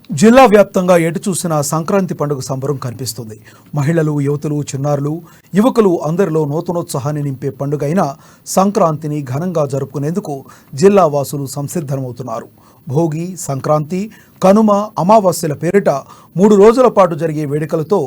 జిల్లా వ్యాప్తంగా ఎటు చూసినా సంక్రాంతి పండుగ సంబరం కనిపిస్తుంది. మహిళలు, యువతులు, చిన్నారులు, యువకులు అందరిలో నూతనోత్సాహాన్ని నింపే పండుగ అయిన సంక్రాంతిని ఘనంగా జరుపుకునేందుకు జిల్లా వాసులు సంసిద్ధమవుతున్నారు. భోగి, సంక్రాంతి, కనుమ, అమావాస్యల పేరిట 3 రోజుల పాటు జరిగే వేడుకలతో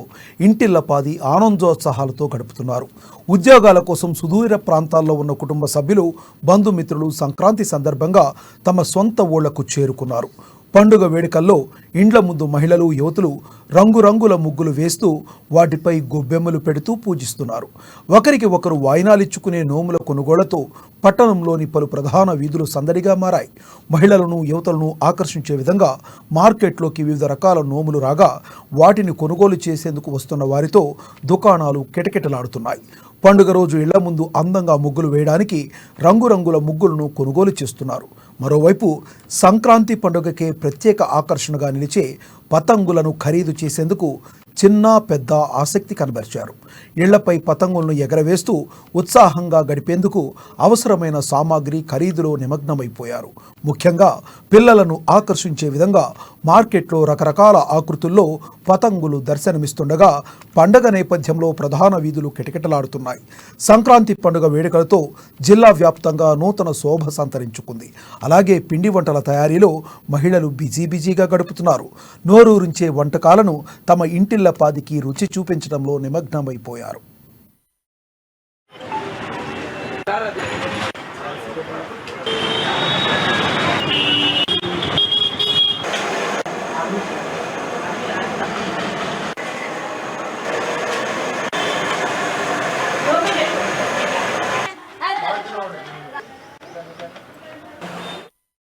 ఇంటిల్లపాది ఆనందోత్సాహాలతో గడుపుతున్నారు. ఉద్యోగాల కోసం సుదూర ప్రాంతాల్లో ఉన్న కుటుంబ సభ్యులు, బంధుమిత్రులు సంక్రాంతి సందర్భంగా తమ సొంత ఊళ్లకు చేరుకున్నారు. పండుగ వేడుకల్లో ఇండ్ల ముందు మహిళలు, యువతులు రంగురంగుల ముగ్గులు వేస్తూ వాటిపై గొబ్బెమ్మలు పెడుతూ పూజిస్తున్నారు. ఒకరికి ఒకరు వాయినాలిచ్చుకునే నోముల కొనుగోళ్లతో పట్టణంలోని పలు ప్రధాన వీధులు సందడిగా మారాయి. మహిళలను, యువతులను ఆకర్షించే విధంగా మార్కెట్లోకి వివిధ రకాల నోములు రాగా వాటిని కొనుగోలు చేసేందుకు వస్తున్న వారితో దుకాణాలు కిటకిటలాడుతున్నాయి. పండుగ రోజు ఇళ్ల ముందు అందంగా ముగ్గులు వేయడానికి రంగురంగుల ముగ్గులను కొనుగోలు చేస్తున్నారు. మరోవైపు సంక్రాంతి పండుగకే ప్రత్యేక ఆకర్షణగా నిలిచే పతంగులను ఖరీదు చేసేందుకు చిన్న పెద్ద ఆసక్తి కనబరిచారు. ఇళ్లపై పతంగులను ఎగరవేస్తూ ఉత్సాహంగా గడిపేందుకు అవసరమైన సామాగ్రి ఖరీదులో నిమగ్నమైపోయారు. ముఖ్యంగా పిల్లలను ఆకర్షించే విధంగా మార్కెట్లో రకరకాల ఆకృతుల్లో పతంగులు దర్శనమిస్తుండగా పండగ నేపథ్యంలో ప్రధాన వీధులు కిటకిటలాడుతున్నాయి. సంక్రాంతి పండుగ వేడుకలతో జిల్లా వ్యాప్తంగా నూతన శోభ సంతరించుకుంది. అలాగే పిండి వంటల తయారీలో మహిళలు బిజీగా గడుపుతున్నారు. నోరూరించే వంటకాలను తమ ఇంటిల్లపాదికి రుచి చూపించడంలో నిమగ్నమైపోయారు.